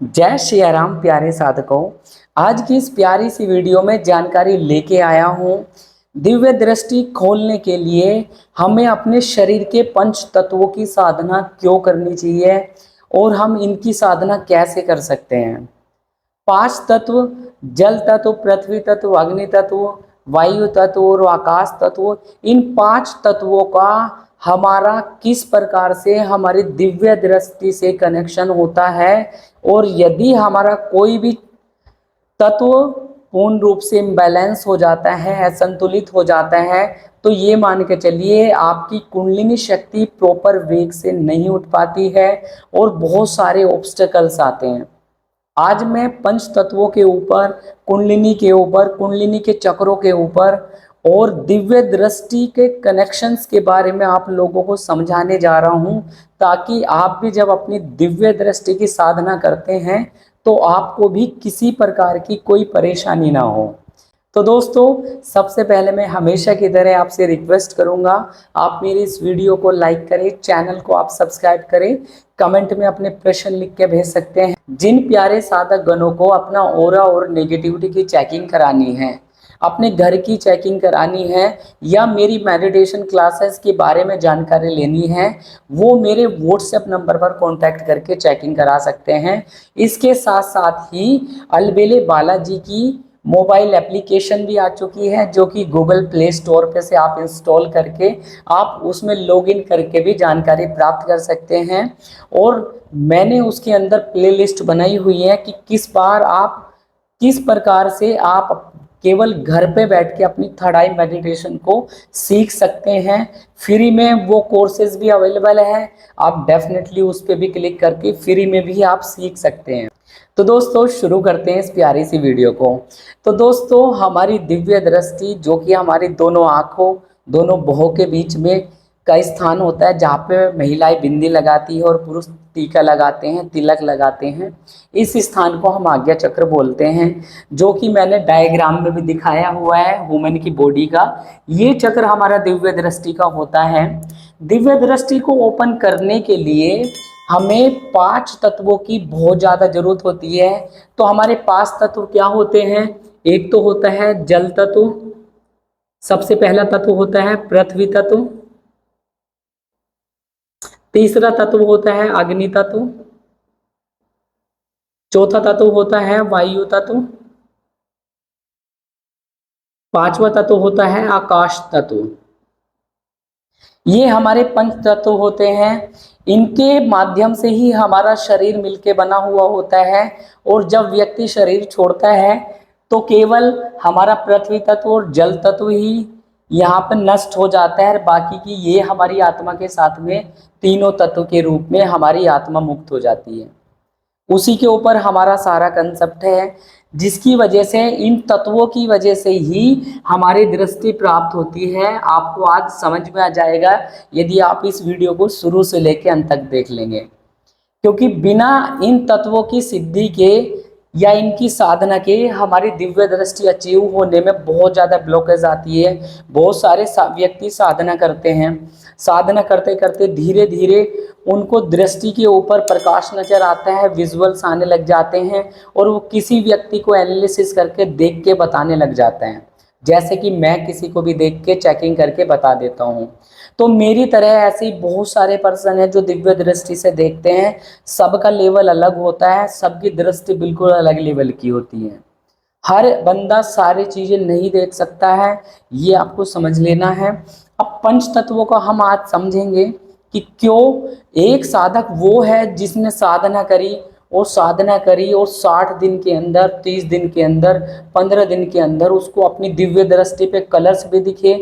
जय श्री राम प्यारे साधकों। आज की इस प्यारी सी वीडियो में जानकारी लेके आया हूँ। दिव्य दृष्टि खोलने के लिए हमें अपने शरीर के पंच तत्वों की साधना क्यों करनी चाहिए और हम इनकी साधना कैसे कर सकते हैं। पांच तत्व, जल तत्व, पृथ्वी तत्व, अग्नि तत्व, वायु तत्व और आकाश तत्व, इन पांच तत्वों का हमारा किस प्रकार से हमारी दिव्य दृष्टि से कनेक्शन होता है। और यदि हमारा कोई भी तत्व पूर्ण रूप से इम्बैलेंस हो जाता है, असंतुलित हो जाता है, तो ये मान के चलिए आपकी कुंडलिनी शक्ति प्रॉपर वेग से नहीं उठ पाती है और बहुत सारे ऑब्स्टेकल्स आते हैं। आज मैं पंच तत्वों के ऊपर, कुंडलिनी के ऊपर, कुंडलिनी के चक्रों के ऊपर और दिव्य दृष्टि के कनेक्शंस के बारे में आप लोगों को समझाने जा रहा हूं, ताकि आप भी जब अपनी दिव्य दृष्टि की साधना करते हैं तो आपको भी किसी प्रकार की कोई परेशानी ना हो। तो दोस्तों, सबसे पहले मैं हमेशा की तरह आपसे रिक्वेस्ट करूंगा, आप मेरी इस वीडियो को लाइक करें, चैनल को आप सब्सक्राइब करें, कमेंट में अपने प्रश्न लिख के भेज सकते हैं। जिन प्यारे साधक गणों को अपना ऑरा और नेगेटिविटी की चेकिंग करानी है, अपने घर की चेकिंग करानी है या मेरी मेडिटेशन क्लासेस के बारे में जानकारी लेनी है, वो मेरे व्हाट्सएप नंबर पर कांटेक्ट करके चेकिंग करा सकते हैं। इसके साथ साथ ही अलबेले बालाजी की मोबाइल एप्लीकेशन भी आ चुकी है, जो कि गूगल प्ले स्टोर पे से आप इंस्टॉल करके आप उसमें लॉगिन करके भी जानकारी प्राप्त कर सकते हैं। और मैंने उसके अंदर प्लेलिस्ट बनाई हुई है कि किस बार आप किस प्रकार से आप केवल घर पे बैठ के अपनी थर्ड आई मेडिटेशन को सीख सकते हैं। फ्री में वो कोर्सेज भी अवेलेबल है, आप डेफिनेटली उस पर भी क्लिक करके फ्री में भी आप सीख सकते हैं। तो दोस्तों, शुरू करते हैं इस प्यारी सी वीडियो को। तो दोस्तों, हमारी दिव्य दृष्टि जो कि हमारी दोनों आँखों, दोनों भौं के बीच में का स्थान होता है, जहाँ पे महिलाएं बिंदी लगाती है और पुरुष टीका लगाते हैं, तिलक लगाते हैं, इस स्थान को हम आज्ञा चक्र बोलते हैं, जो कि मैंने डायग्राम में भी दिखाया हुआ है वुमेन की बॉडी का। ये चक्र हमारा दिव्य दृष्टि का होता है। दिव्य दृष्टि को ओपन करने के लिए हमें पांच तत्वों की बहुत ज़्यादा जरूरत होती है। तो हमारे पांच तत्व क्या होते हैं? एक तो होता है जल तत्व, सबसे पहला तत्व होता है पृथ्वी तत्व, तीसरा तत्व होता है अग्नि तत्व, चौथा तत्व होता है वायु तत्व, पांचवा तत्व होता है आकाश तत्व। ये हमारे पंच तत्व होते हैं। इनके माध्यम से ही हमारा शरीर मिलके बना हुआ होता है। और जब व्यक्ति शरीर छोड़ता है तो केवल हमारा पृथ्वी तत्व और जल तत्व ही यहाँ पर नष्ट हो जाता है। बाकी की ये हमारी आत्मा के साथ में तीनों तत्व के रूप में हमारी आत्मा मुक्त हो जाती है। उसी के ऊपर हमारा सारा कंसेप्ट है, जिसकी वजह से, इन तत्वों की वजह से ही हमारी दृष्टि प्राप्त होती है। आपको आज समझ में आ जाएगा यदि आप इस वीडियो को शुरू से लेकर अंत तक देख लेंगे, क्योंकि बिना इन तत्वों की सिद्धि के या इनकी साधना के हमारी दिव्य दृष्टि अचीव होने में बहुत ज़्यादा ब्लॉकेज आती है। बहुत सारे व्यक्ति साधना करते हैं, साधना करते करते धीरे धीरे उनको दृष्टि के ऊपर प्रकाश नजर आता है, विजुअल्स आने लग जाते हैं और वो किसी व्यक्ति को एनालिसिस करके देख के बताने लग जाते हैं। जैसे कि मैं किसी को भी देख के चेकिंग करके बता देता हूँ। तो मेरी तरह ऐसे ही बहुत सारे पर्सन हैं जो दिव्य दृष्टि से देखते हैं। सबका लेवल अलग होता है, सबकी दृष्टि बिल्कुल अलग लेवल की होती है। हर बंदा सारी चीजें नहीं देख सकता है, ये आपको समझ लेना है। अब पंच तत्वों का हम आज समझेंगे कि क्यों एक साधक वो है जिसने साधना करी और साधना करी और 60 दिन के अंदर, 30 दिन के अंदर, 15 दिन के अंदर उसको अपनी दिव्य दृष्टि पे कलर्स भी दिखे,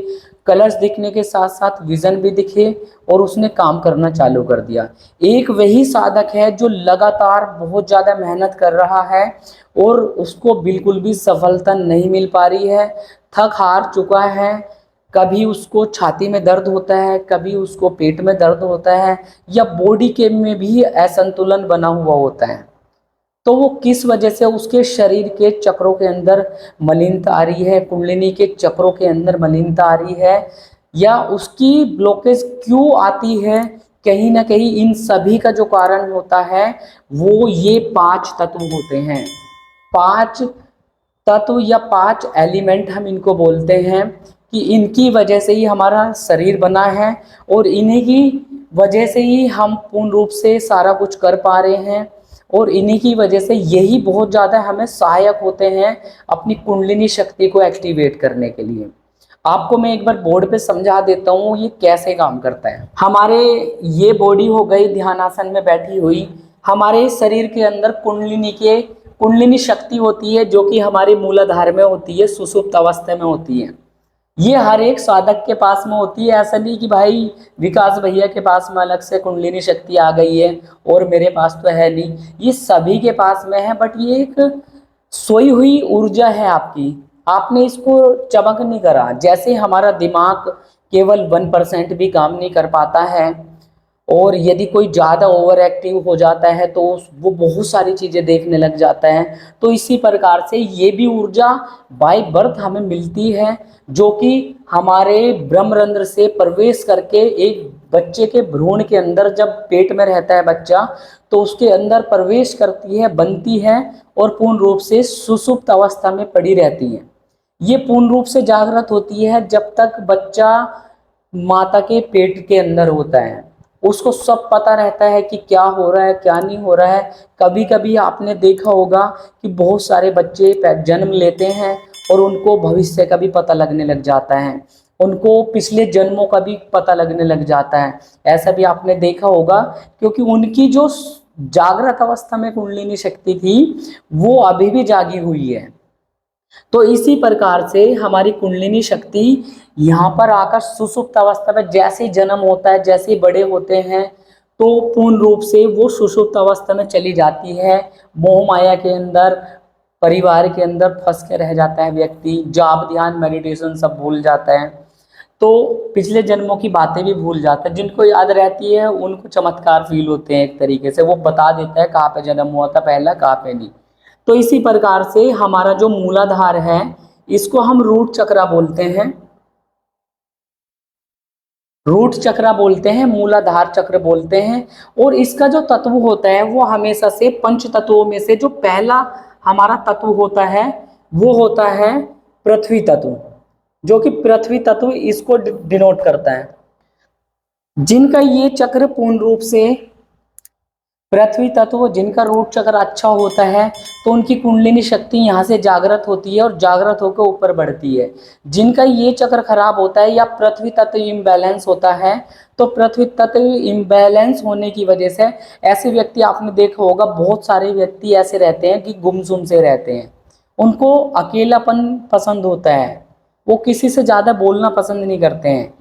कलर्स दिखने के साथ साथ विजन भी दिखे और उसने काम करना चालू कर दिया। एक वही साधक है जो लगातार बहुत ज़्यादा मेहनत कर रहा है और उसको बिल्कुल भी सफलता नहीं मिल पा रही है, थक हार चुका है। कभी उसको छाती में दर्द होता है, कभी उसको पेट में दर्द होता है या बॉडी के में भी असंतुलन बना हुआ होता है। तो वो किस वजह से उसके शरीर के चक्रों के अंदर मलिनता आ रही है, कुंडलिनी के चक्रों के अंदर मलिनता आ रही है, या उसकी ब्लॉकेज क्यों आती है, कहीं ना कहीं इन सभी का जो कारण होता है वो ये 5 तत्व होते हैं। 5 तत्व या 5 एलिमेंट हम इनको बोलते हैं कि इनकी वजह से ही हमारा शरीर बना है और इन्हीं की वजह से ही हम पूर्ण रूप से सारा कुछ कर पा रहे हैं और इन्हीं की वजह से यही बहुत ज़्यादा हमें सहायक होते हैं अपनी कुंडलिनी शक्ति को एक्टिवेट करने के लिए। आपको मैं एक बार बोर्ड पे समझा देता हूँ ये कैसे काम करता है। हमारे ये बॉडी हो गई ध्यानासन में बैठी हुई, हमारे शरीर के अंदर कुंडलिनी शक्ति होती है जो कि हमारे मूलाधार में होती है, सुषुप्त अवस्था में होती है। ये हर एक साधक के पास में होती है। ऐसा नहीं कि भाई विकास भैया के पास में अलग से कुंडलिनी शक्ति आ गई है और मेरे पास तो है नहीं, ये सभी के पास में है। बट ये एक सोई हुई ऊर्जा है आपकी, आपने इसको चमक नहीं करा। जैसे हमारा दिमाग केवल 1% भी काम नहीं कर पाता है और यदि कोई ज़्यादा ओवर एक्टिव हो जाता है तो वो बहुत सारी चीज़ें देखने लग जाता है, तो इसी प्रकार से ये भी ऊर्जा बाय बर्थ हमें मिलती है जो कि हमारे ब्रह्मरंध्र से प्रवेश करके एक बच्चे के भ्रूण के अंदर, जब पेट में रहता है बच्चा तो उसके अंदर प्रवेश करती है, बनती है और पूर्ण रूप से सुषुप्त अवस्था में पड़ी रहती है। ये पूर्ण रूप से जागृत होती है जब तक बच्चा माता के पेट के अंदर होता है। उसको सब पता रहता है कि क्या हो रहा है क्या नहीं हो रहा है। कभी कभी आपने देखा होगा कि बहुत सारे बच्चे जन्म लेते हैं और उनको भविष्य का भी पता लगने लग जाता है, उनको पिछले जन्मों का भी पता लगने लग जाता है। ऐसा भी आपने देखा होगा क्योंकि उनकी जो जागृत अवस्था में कुंडलिनी शक्ति थी वो अभी भी जागी हुई है। तो इसी प्रकार से हमारी कुंडलिनी शक्ति यहाँ पर आकर सुषुप्त अवस्था में जैसे ही जन्म होता है, जैसे ही बड़े होते हैं तो पूर्ण रूप से वो सुषुप्त अवस्था में चली जाती है। मोह माया के अंदर, परिवार के अंदर फंस के रह जाता है व्यक्ति, जाप ध्यान मेडिटेशन सब भूल जाता है, तो पिछले जन्मों की बातें भी भूल जाता है। जिनको याद रहती है उनको चमत्कार फील होते हैं, एक तरीके से वो बता देता है कहाँ पे जन्म हुआ था पहला, कहाँ पे नहीं। तो इसी प्रकार से हमारा जो मूलाधार है इसको हम रूट चक्रा बोलते हैं, रूट चक्रा बोलते हैं, मूलाधार चक्र बोलते हैं। और इसका जो तत्व होता है वो हमेशा से पंच तत्वों में से जो पहला हमारा तत्व होता है वो होता है पृथ्वी तत्व, जो कि पृथ्वी तत्व इसको डिनोट करता है। जिनका ये चक्र पूर्ण रूप से पृथ्वी तत्व, जिनका रूट चक्र अच्छा होता है तो उनकी कुंडलिनी शक्ति यहाँ से जागृत होती है और जागृत होकर ऊपर बढ़ती है। जिनका ये चक्र खराब होता है या पृथ्वी तत्व इम्बैलेंस होता है तो पृथ्वी तत्व इम्बैलेंस होने की वजह से ऐसे व्यक्ति, आपने देखा होगा बहुत सारे व्यक्ति ऐसे रहते हैं कि गुमसुम से रहते हैं, उनको अकेलापन पसंद होता है, वो किसी से ज़्यादा बोलना पसंद नहीं करते हैं।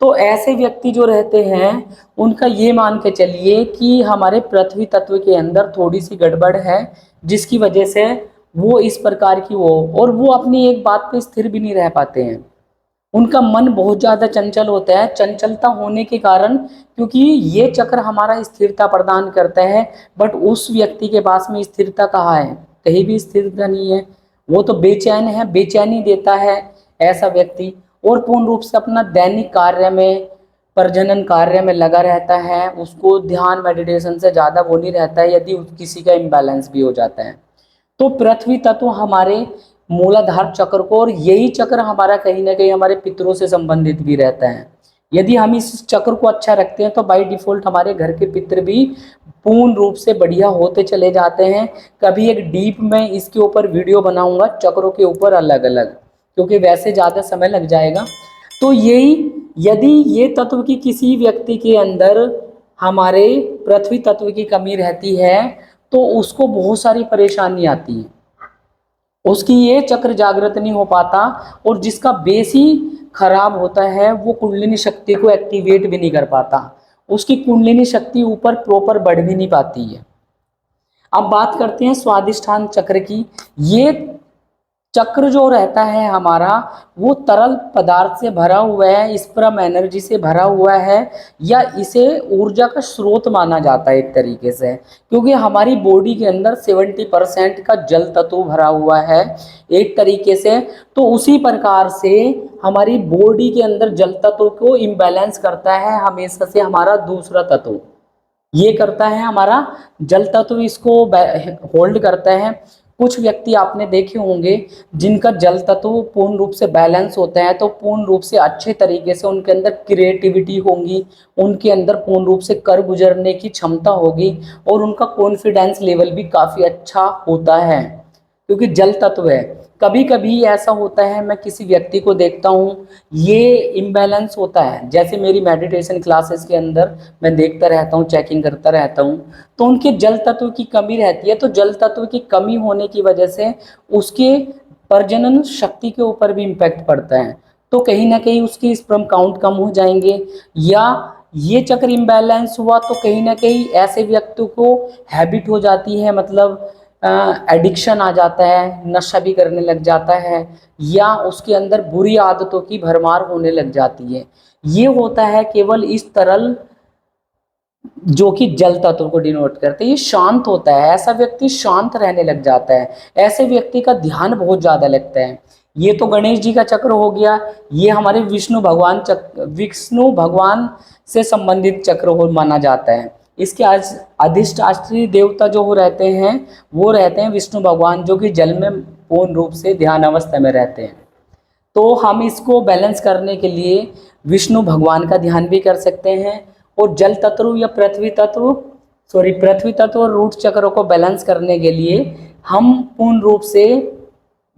तो ऐसे व्यक्ति जो रहते हैं उनका ये मान के चलिए कि हमारे पृथ्वी तत्व के अंदर थोड़ी सी गड़बड़ है, जिसकी वजह से वो इस प्रकार की हो और वो अपनी एक बात पे स्थिर भी नहीं रह पाते हैं। उनका मन बहुत ज़्यादा चंचल होता है। चंचलता होने के कारण, क्योंकि ये चक्र हमारा स्थिरता प्रदान करता है, बट उस व्यक्ति के पास में स्थिरता कहाँ है, कहीं भी स्थिरता नहीं है। वो तो बेचैन है, बेचैनी देता है ऐसा व्यक्ति, और पूर्ण रूप से अपना दैनिक कार्य में, प्रजनन कार्य में लगा रहता है। उसको ध्यान मेडिटेशन से ज़्यादा वो नहीं रहता है यदि किसी का इम्बैलेंस भी हो जाता है। तो पृथ्वी तत्व हमारे मूलाधार चक्र को, और यही चक्र हमारा कहीं ना कहीं हमारे पितरों से संबंधित भी रहता है। यदि हम इस चक्र को अच्छा रखते हैं तो बाय डिफॉल्ट हमारे घर के पितर भी पूर्ण रूप से बढ़िया होते चले जाते हैं। कभी एक डीप में इसके ऊपर वीडियो बनाऊंगा चक्रों के ऊपर अलग अलग, क्योंकि वैसे ज़्यादा समय लग जाएगा। तो यही, यदि ये तत्व की किसी व्यक्ति के अंदर हमारे पृथ्वी तत्व की कमी रहती है तो उसको बहुत सारी परेशानी आती है, उसकी ये चक्र जागृत नहीं हो पाता, और जिसका बेस ही खराब होता है वो कुंडलिनी शक्ति को एक्टिवेट भी नहीं कर पाता, उसकी कुंडलिनी शक्ति ऊपर प्रॉपर बढ़ भी नहीं पाती है। अब बात करते हैं स्वादिष्ठान चक्र की। ये चक्र जो रहता है हमारा वो तरल पदार्थ से भरा हुआ है, स्पर्म एनर्जी से भरा हुआ है, या इसे ऊर्जा का स्रोत माना जाता है एक तरीके से, क्योंकि हमारी बॉडी के अंदर 70% का जल तत्व भरा हुआ है एक तरीके से। तो उसी प्रकार से हमारी बॉडी के अंदर जल तत्व को इम्बैलेंस करता है हमेशा से हमारा दूसरा तत्व, ये करता है हमारा जल तत्व, इसको होल्ड करता है। कुछ व्यक्ति आपने देखे होंगे जिनका जल तत्व पूर्ण रूप से बैलेंस होता है, तो पूर्ण रूप से अच्छे तरीके से उनके अंदर क्रिएटिविटी होगी, उनके अंदर पूर्ण रूप से कर गुजरने की क्षमता होगी, और उनका कॉन्फिडेंस लेवल भी काफ़ी अच्छा होता है, क्योंकि जल तत्व है। कभी कभी ऐसा होता है, मैं किसी व्यक्ति को देखता हूँ ये इम्बैलेंस होता है, जैसे मेरी मेडिटेशन क्लासेस के अंदर मैं देखता रहता हूँ, चेकिंग करता रहता हूँ, तो उनके जल तत्व की कमी रहती है। तो जल तत्व की कमी होने की वजह से उसके प्रजनन शक्ति के ऊपर भी इम्पैक्ट पड़ता है, तो कहीं ना कहीं उसकी स्पर्म काउंट कम हो जाएंगे, या ये चक्र इम्बैलेंस हुआ तो कहीं ना कहीं ऐसे व्यक्ति को हैबिट हो जाती है, मतलब एडिक्शन आ जाता है, नशा भी करने लग जाता है, या उसके अंदर बुरी आदतों की भरमार होने लग जाती है। ये होता है केवल इस तरल जो कि जल तत्व को डिनोट करते हैं, ये शांत होता है, ऐसा व्यक्ति शांत रहने लग जाता है, ऐसे व्यक्ति का ध्यान बहुत ज्यादा लगता है। ये तो गणेश जी का चक्र हो गया, ये हमारे विष्णु भगवान से संबंधित चक्र हो माना जाता है। इसके आज अधिष्ठात्री देवता जो हो रहते हैं वो रहते हैं विष्णु भगवान, जो कि जल में पूर्ण रूप से ध्यान अवस्था में रहते हैं। तो हम इसको बैलेंस करने के लिए विष्णु भगवान का ध्यान भी कर सकते हैं, और जल तत्व या पृथ्वी तत्व और रूट चक्र को बैलेंस करने के लिए हम पूर्ण रूप से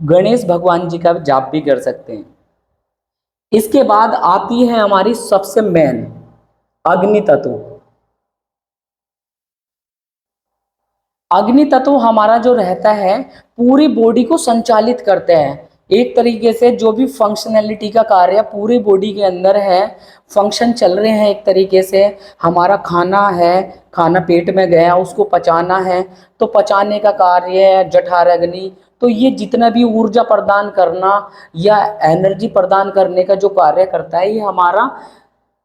गणेश भगवान जी का जाप भी कर सकते हैं। इसके बाद आती है हमारी सबसे मेन अग्नि तत्व। अग्नि तत्व हमारा जो रहता है पूरी बॉडी को संचालित करते हैं, एक तरीके से जो भी फंक्शनैलिटी का कार्य पूरी बॉडी के अंदर है, फंक्शन चल रहे हैं एक तरीके से। हमारा खाना है, खाना पेट में गया उसको पचाना है, तो पचाने का कार्य है जठर अग्नि। तो ये जितना भी ऊर्जा प्रदान करना या एनर्जी प्रदान करने का जो कार्य करता है, ये हमारा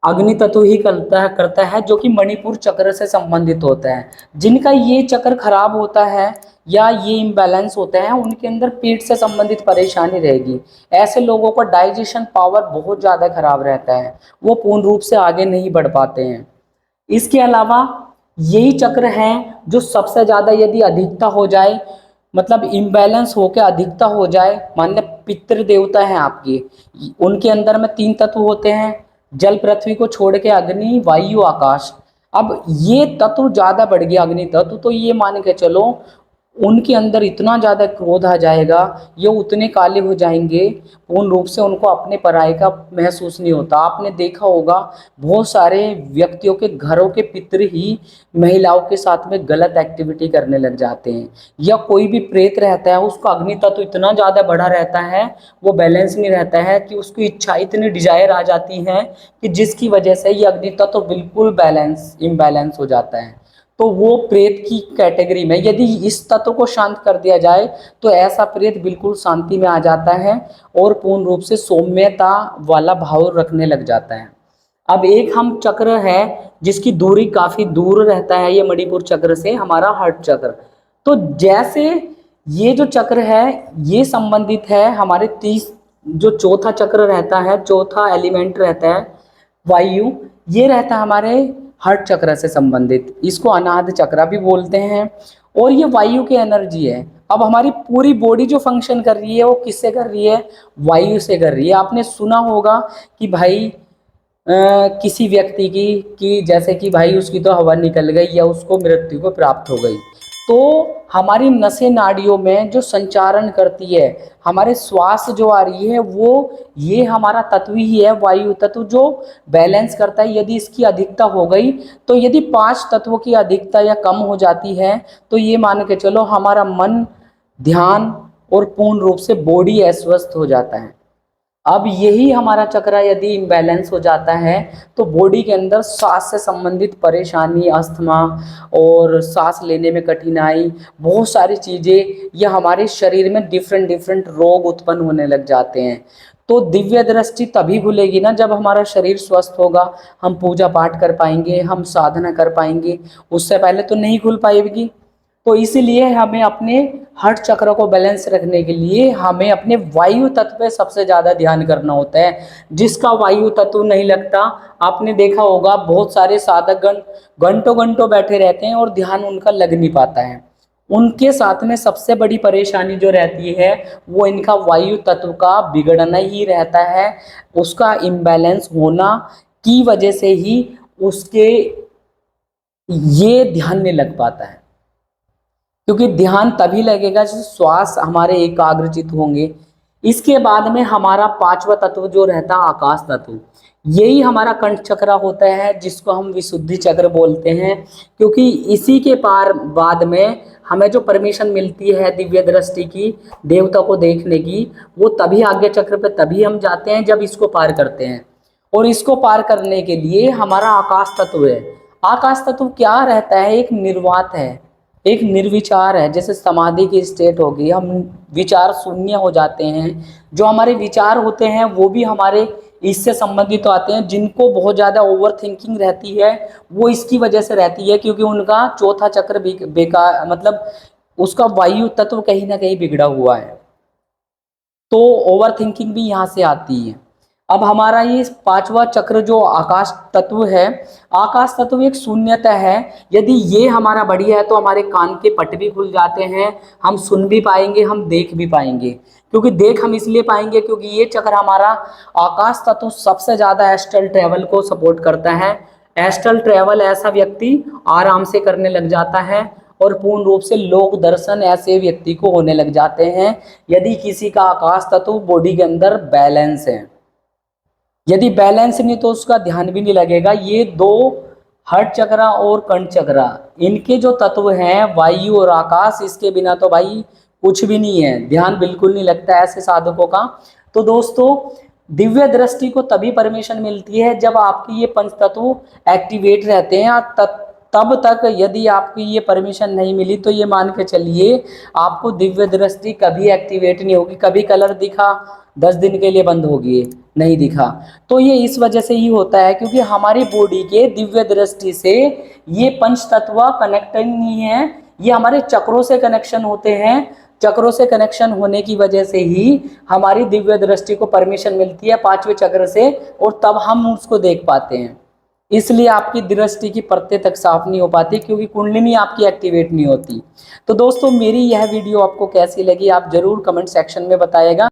अग्नि तत्व ही करता है जो कि मणिपुर चक्र से संबंधित होता है। जिनका ये चक्र खराब होता है या ये इम्बैलेंस होता है, उनके अंदर पेट से संबंधित परेशानी रहेगी। ऐसे लोगों का डाइजेशन पावर बहुत ज़्यादा खराब रहता है, वो पूर्ण रूप से आगे नहीं बढ़ पाते हैं। इसके अलावा यही चक्र है जो सबसे ज़्यादा यदि अधिकता हो जाए, मतलब इम्बैलेंस होकर अधिकता हो जाए, मान लो पितृ देवता हैं आपके, उनके अंदर में 3 तत्व होते हैं, जल पृथ्वी को छोड़ के अग्नि वायु आकाश। अब ये तत्व ज्यादा बढ़ गया अग्नि तत्व, तो ये मान के चलो उनके अंदर इतना ज्यादा क्रोध आ जाएगा, ये उतने काले हो जाएंगे पूर्ण रूप से उनको अपने पराये का महसूस नहीं होता। आपने देखा होगा बहुत सारे व्यक्तियों के घरों के पितृ ही महिलाओं के साथ में गलत एक्टिविटी करने लग जाते हैं, या कोई भी प्रेत रहता है उसका अग्नि तत्व इतना ज्यादा बढ़ा रहता है, वो बैलेंस नहीं रहता है, कि उसकी इच्छा इतनी डिजायर आ जाती है कि जिसकी वजह से ये अग्नि तत्व बिल्कुल इम्बैलेंस हो जाता है। तो वो प्रेत की कैटेगरी में, यदि इस तत्व को शांत कर दिया जाए तो ऐसा प्रेत बिल्कुल शांति में आ जाता है और पूर्ण रूप से सौम्यता वाला भाव रखने लग जाता है। अब एक हम चक्र है जिसकी दूरी काफी दूर रहता है, ये मणिपुर चक्र से हमारा हार्ट चक्र। तो जैसे ये जो चक्र है ये संबंधित है हमारे 30, जो चौथा चक्र रहता है, चौथा एलिमेंट रहता है वायु, ये रहता है हमारे हार्ट चक्र से संबंधित, इसको अनाहत चक्र भी बोलते हैं, और ये वायु की एनर्जी है। अब हमारी पूरी बॉडी जो फंक्शन कर रही है वो किससे कर रही है? वायु से कर रही है। आपने सुना होगा कि भाई किसी व्यक्ति की कि जैसे कि भाई उसकी तो हवा निकल गई या उसको मृत्यु को प्राप्त हो गई, तो हमारी नसें नाड़ियों में जो संचारण करती है, हमारे श्वास जो आ रही है, वो ये हमारा तत्व ही है वायु तत्व जो बैलेंस करता है। यदि इसकी अधिकता हो गई, तो यदि 5 तत्वों की अधिकता या कम हो जाती है, तो ये मान के चलो हमारा मन, ध्यान और पूर्ण रूप से बॉडी अस्वस्थ हो जाता है। अब यही हमारा चक्र यदि इम्बैलेंस हो जाता है तो बॉडी के अंदर सांस से संबंधित परेशानी, अस्थमा और सांस लेने में कठिनाई, बहुत सारी चीज़ें, यह हमारे शरीर में डिफरेंट डिफरेंट रोग उत्पन्न होने लग जाते हैं। तो दिव्य दृष्टि तभी खुलेगी ना जब हमारा शरीर स्वस्थ होगा, हम पूजा पाठ कर पाएंगे, हम साधना कर पाएंगे, उससे पहले तो नहीं खुल पाएगी। तो इसीलिए हमें अपने हार्ट चक्र को बैलेंस रखने के लिए हमें अपने वायु तत्व पे सबसे ज़्यादा ध्यान करना होता है। जिसका वायु तत्व नहीं लगता, आपने देखा होगा बहुत सारे साधक गण घंटों घंटों बैठे रहते हैं और ध्यान उनका लग नहीं पाता है। उनके साथ में सबसे बड़ी परेशानी जो रहती है वो इनका वायु तत्व का बिगड़ना ही रहता है। उसका इम्बैलेंस होना की वजह से ही उसके ये ध्यान नहीं लग पाता है। क्योंकि ध्यान तभी लगेगा जब श्वास हमारे एकाग्रचित होंगे। इसके बाद में हमारा पांचवा तत्व जो रहता है आकाश तत्व, यही हमारा कंठ चक्र होता है जिसको हम विशुद्धि चक्र बोलते हैं। क्योंकि इसी के पार बाद में हमें जो परमिशन मिलती है दिव्य दृष्टि की, देवता को देखने की, वो तभी आज्ञा चक्र पे तभी हम जाते हैं जब इसको पार करते हैं। और इसको पार करने के लिए हमारा आकाश तत्व है। आकाश तत्व क्या रहता है? एक निर्वात है, एक निर्विचार है। जैसे समाधि की स्टेट होगी, हम विचार शून्य हो जाते हैं। जो हमारे विचार होते हैं वो भी हमारे इससे संबंधित आते हैं। जिनको बहुत ज़्यादा ओवर थिंकिंग रहती है वो इसकी वजह से रहती है क्योंकि उनका चौथा चक्र बेकार, मतलब उसका वायु तत्व कहीं ना कहीं बिगड़ा हुआ है। तो ओवर थिंकिंग भी यहाँ से आती है। अब हमारा ये पांचवा चक्र जो आकाश तत्व है, आकाश तत्व एक शून्यता है। यदि ये हमारा बढ़िया है तो हमारे कान के पट भी खुल जाते हैं, हम सुन भी पाएंगे, हम देख भी पाएंगे। क्योंकि देख हम इसलिए पाएंगे क्योंकि ये चक्र हमारा आकाश तत्व सबसे ज्यादा एस्ट्रल ट्रेवल को सपोर्ट करता है। एस्ट्रल ट्रेवल ऐसा व्यक्ति आराम से करने लग जाता है और पूर्ण रूप से लोक दर्शन ऐसे व्यक्ति को होने लग जाते हैं यदि किसी का आकाश तत्व बॉडी के अंदर बैलेंस है। यदि बैलेंस नहीं तो उसका ध्यान भी नहीं लगेगा। ये दो हर्ट चक्र और कंठ चक्र, इनके जो तत्व हैं वायु और आकाश, इसके बिना तो भाई कुछ भी नहीं है, ध्यान बिल्कुल नहीं लगता ऐसे साधकों का। तो दोस्तों, दिव्य दृष्टि को तभी परमिशन मिलती है जब आपके ये पंच तत्व एक्टिवेट रहते हैं। तब तक यदि आपकी ये परमिशन नहीं मिली तो ये मान के चलिए आपको दिव्य दृष्टि कभी एक्टिवेट नहीं होगी। कभी कलर दिखा 10 दिन के लिए बंद होगी, नहीं दिखा। तो ये इस वजह से ही होता है क्योंकि हमारी बॉडी के दिव्य दृष्टि से ये पंच तत्व कनेक्टेड नहीं है, ये हमारे चक्रों से कनेक्शन होते हैं। चक्रों से कनेक्शन होने की वजह से ही हमारी दिव्य दृष्टि को परमिशन मिलती है पांचवें चक्र से, और तब हम उसको देख पाते हैं। इसलिए आपकी दृष्टि की परतें तक साफ नहीं हो पाती क्योंकि कुंडलिनी आपकी एक्टिवेट नहीं होती। तो दोस्तों, मेरी यह वीडियो आपको कैसी लगी आप जरूर कमेंट सेक्शन में बताइएगा।